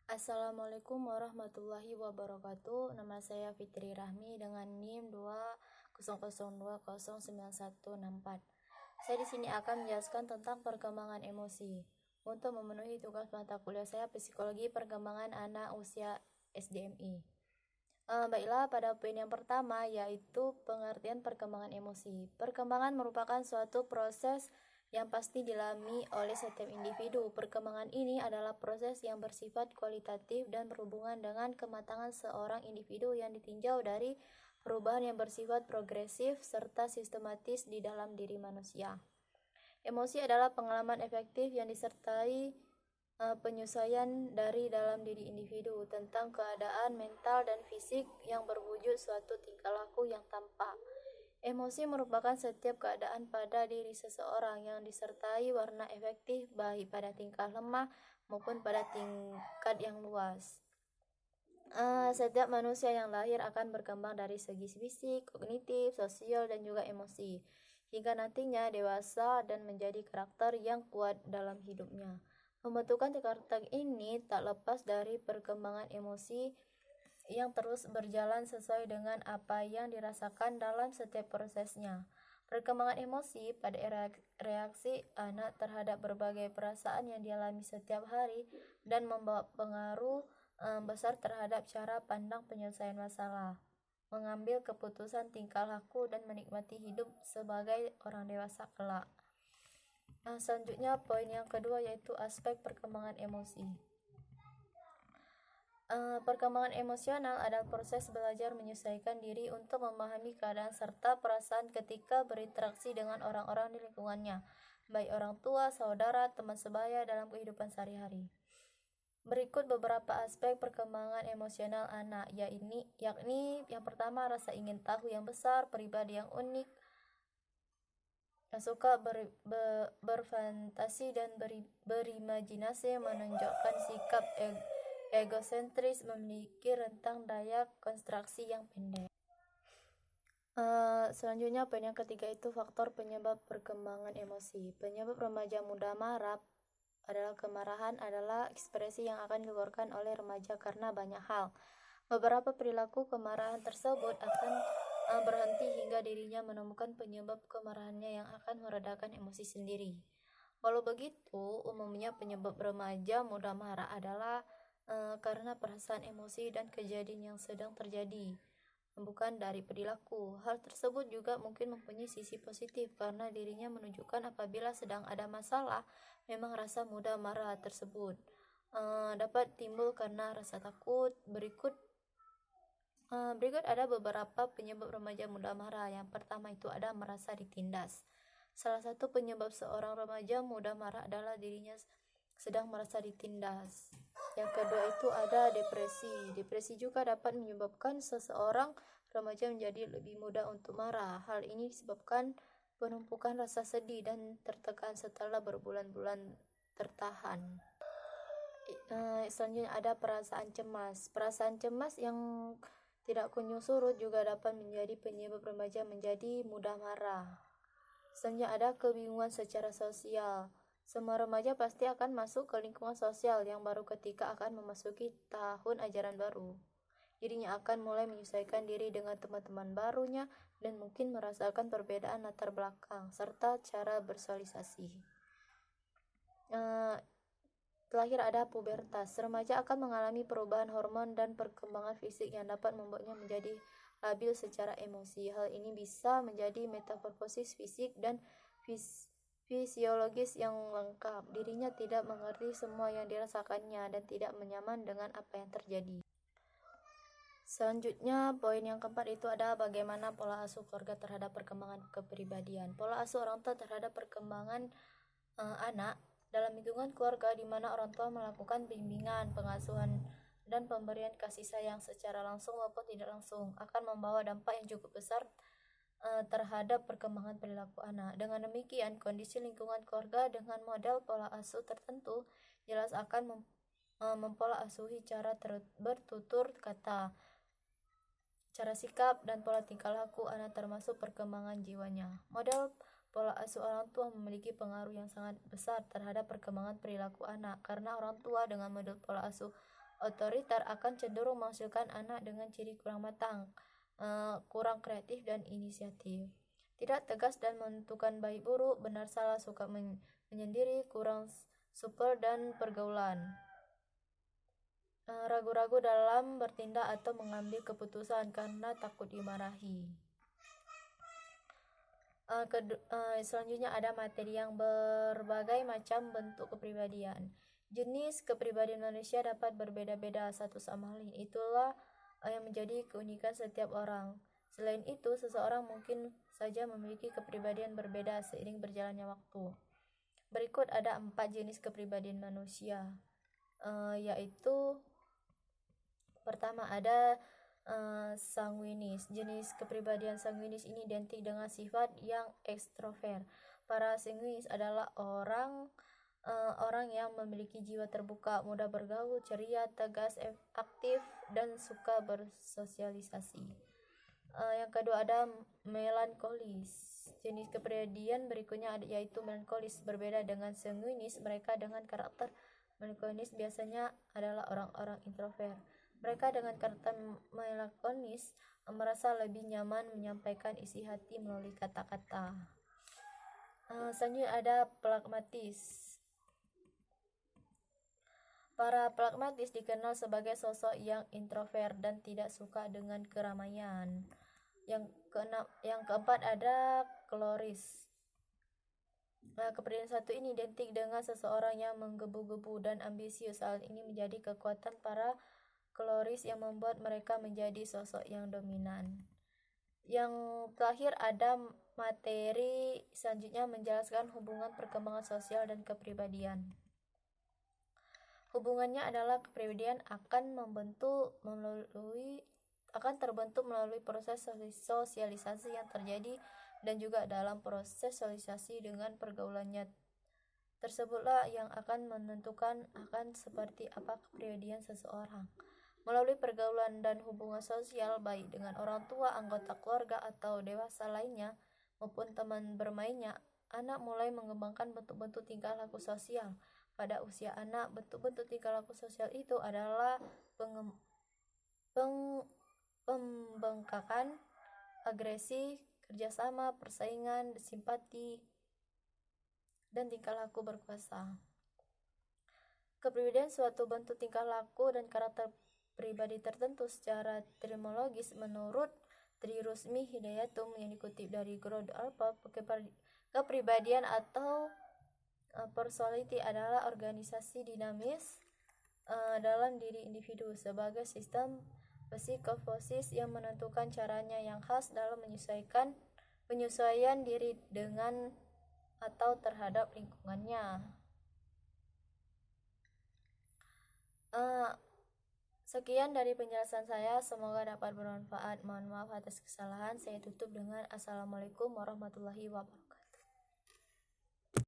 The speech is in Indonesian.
Assalamualaikum warahmatullahi wabarakatuh. Nama saya Fitri Rahmi dengan NIM 200209164. Saya di sini akan menjelaskan tentang perkembangan emosi. Untuk memenuhi tugas mata kuliah saya Psikologi Perkembangan Anak Usia SDMI. Baiklah, pada poin yang pertama yaitu pengertian perkembangan emosi. Perkembangan merupakan suatu proses yang pasti dialami oleh setiap individu. Perkembangan ini adalah proses yang bersifat kualitatif dan berhubungan dengan kematangan seorang individu yang ditinjau dari perubahan yang bersifat progresif serta sistematis di dalam diri manusia. Emosi adalah pengalaman efektif yang disertai penyesuaian dari dalam diri individu tentang keadaan mental dan fisik yang berwujud suatu tingkah laku yang tampak. Emosi merupakan setiap keadaan pada diri seseorang yang disertai warna efektif baik pada tingkah lemah maupun pada tingkat yang luas. Setiap manusia yang lahir akan berkembang dari segi fisik, kognitif, sosial, dan juga emosi, hingga nantinya dewasa dan menjadi karakter yang kuat dalam hidupnya. Pembentukan karakter ini tak lepas dari perkembangan emosi yang terus berjalan sesuai dengan apa yang dirasakan dalam setiap prosesnya. Perkembangan emosi pada reaksi anak terhadap berbagai perasaan yang dialami setiap hari dan membawa pengaruh besar terhadap cara pandang penyelesaian masalah, mengambil keputusan tingkah laku dan menikmati hidup sebagai orang dewasa kelak. Selanjutnya poin yang kedua yaitu aspek perkembangan emosi. Perkembangan emosional adalah proses belajar menyesuaikan diri untuk memahami keadaan serta perasaan ketika berinteraksi dengan orang-orang di lingkungannya, baik orang tua, saudara, teman sebaya dalam kehidupan sehari-hari. Berikut beberapa aspek perkembangan emosional anak, yakni yang pertama rasa ingin tahu yang besar, pribadi yang unik, yang suka berfantasi dan berimajinasi, menunjukkan sikap egosentris, memiliki rentang daya konstruksi yang pendek. Selanjutnya poin yang ketiga itu faktor penyebab perkembangan emosi. Penyebab remaja mudah marah adalah kemarahan adalah ekspresi yang akan dikeluarkan oleh remaja karena banyak hal. Beberapa perilaku kemarahan tersebut akan berhenti hingga dirinya menemukan penyebab kemarahannya yang akan meredakan emosi sendiri. Walau begitu, umumnya penyebab remaja mudah marah adalah karena perasaan emosi dan kejadian yang sedang terjadi, bukan dari perilaku. Hal tersebut juga mungkin mempunyai sisi positif karena dirinya menunjukkan apabila sedang ada masalah, memang rasa mudah marah tersebut dapat timbul karena rasa takut. Berikut ada beberapa penyebab remaja mudah marah. Yang pertama itu ada merasa ditindas. Salah satu penyebab seorang remaja mudah marah adalah dirinya sedang merasa ditindas. Yang kedua itu ada depresi. Depresi juga dapat menyebabkan seseorang remaja menjadi lebih mudah untuk marah. Hal ini disebabkan penumpukan rasa sedih dan tertekan setelah berbulan-bulan tertahan. Selanjutnya ada perasaan cemas. Perasaan cemas yang tidak kunjung surut juga dapat menjadi penyebab remaja menjadi mudah marah. Selanjutnya ada kebingungan secara sosial. Semua remaja pasti akan masuk ke lingkungan sosial yang baru ketika akan memasuki tahun ajaran baru. Dirinya akan mulai menyesuaikan diri dengan teman-teman barunya dan mungkin merasakan perbedaan latar belakang serta cara bersosialisasi. Terakhir ada pubertas. Remaja akan mengalami perubahan hormon dan perkembangan fisik yang dapat membuatnya menjadi labil secara emosi. Hal ini bisa menjadi metamorfosis fisik dan fisiologis yang lengkap. Dirinya tidak mengerti semua yang dirasakannya dan tidak nyaman dengan apa yang terjadi. Selanjutnya, poin yang keempat itu ada bagaimana pola asuh keluarga terhadap perkembangan kepribadian. Pola asuh orang tua terhadap perkembangan anak dalam lingkungan keluarga di mana orang tua melakukan bimbingan, pengasuhan, dan pemberian kasih sayang secara langsung maupun tidak langsung akan membawa dampak yang cukup besar terhadap perkembangan perilaku anak. Dengan demikian, kondisi lingkungan keluarga dengan model pola asuh tertentu jelas akan mempola asuhi cara bertutur kata, cara sikap, dan pola tingkah laku anak termasuk perkembangan jiwanya. Model pola asuh orang tua memiliki pengaruh yang sangat besar terhadap perkembangan perilaku anak karena orang tua dengan model pola asuh otoriter akan cenderung menghasilkan anak dengan ciri kurang matang, kurang kreatif dan inisiatif, tidak tegas dan menentukan baik buruk, benar salah, suka menyendiri, kurang super dan pergaulan, ragu-ragu dalam bertindak atau mengambil keputusan karena takut dimarahi. Selanjutnya ada materi yang berbagai macam bentuk kepribadian. Jenis kepribadian manusia dapat berbeda-beda satu sama lain. Itulah yang menjadi keunikan setiap orang. Selain itu, seseorang mungkin saja memiliki kepribadian berbeda seiring berjalannya waktu. Berikut ada 4 jenis kepribadian manusia, yaitu pertama ada sanguinis. Jenis kepribadian sanguinis ini identik dengan sifat yang ekstrovert. Para sanguinis adalah orang yang memiliki jiwa terbuka, mudah bergaul, ceria, tegas, aktif, dan suka bersosialisasi. Yang kedua ada melankolis. Jenis kepribadian berikutnya yaitu melankolis. Berbeda dengan sanguinis, mereka dengan karakter melankolis biasanya adalah orang-orang introvert. Mereka dengan karakter melankolis merasa lebih nyaman menyampaikan isi hati melalui kata-kata. Selanjutnya ada pragmatis. Para pragmatis dikenal sebagai sosok yang introvert dan tidak suka dengan keramaian. Yang keempat ada kloris. Kepribadian satu ini identik dengan seseorang yang menggebu-gebu dan ambisius. Hal ini menjadi kekuatan para kloris yang membuat mereka menjadi sosok yang dominan. Yang terakhir ada materi selanjutnya menjelaskan hubungan perkembangan sosial dan kepribadian. Hubungannya adalah kepribadian akan terbentuk melalui proses sosialisasi yang terjadi dan juga dalam proses sosialisasi dengan pergaulannya tersebutlah yang akan menentukan akan seperti apa kepribadian seseorang. Melalui pergaulan dan hubungan sosial baik dengan orang tua, anggota keluarga, atau dewasa lainnya maupun teman bermainnya, anak mulai mengembangkan bentuk-bentuk tingkah laku sosial. Pada usia anak, bentuk-bentuk tingkah laku sosial itu adalah pembengkakan, agresi, kerjasama, persaingan, simpati, dan tingkah laku berkuasa. Kepribadian suatu bentuk tingkah laku dan karakter pribadi tertentu secara terminologis menurut Tri Rusmi Hidayatum yang dikutip dari Growth Alpha. Kepribadian atau personality adalah organisasi dinamis dalam diri individu sebagai sistem psikofosis yang menentukan caranya yang khas dalam penyesuaian diri dengan atau terhadap lingkungannya. Sekian dari penjelasan saya, semoga dapat bermanfaat. Mohon maaf atas kesalahan. Saya tutup dengan Assalamualaikum warahmatullahi wabarakatuh.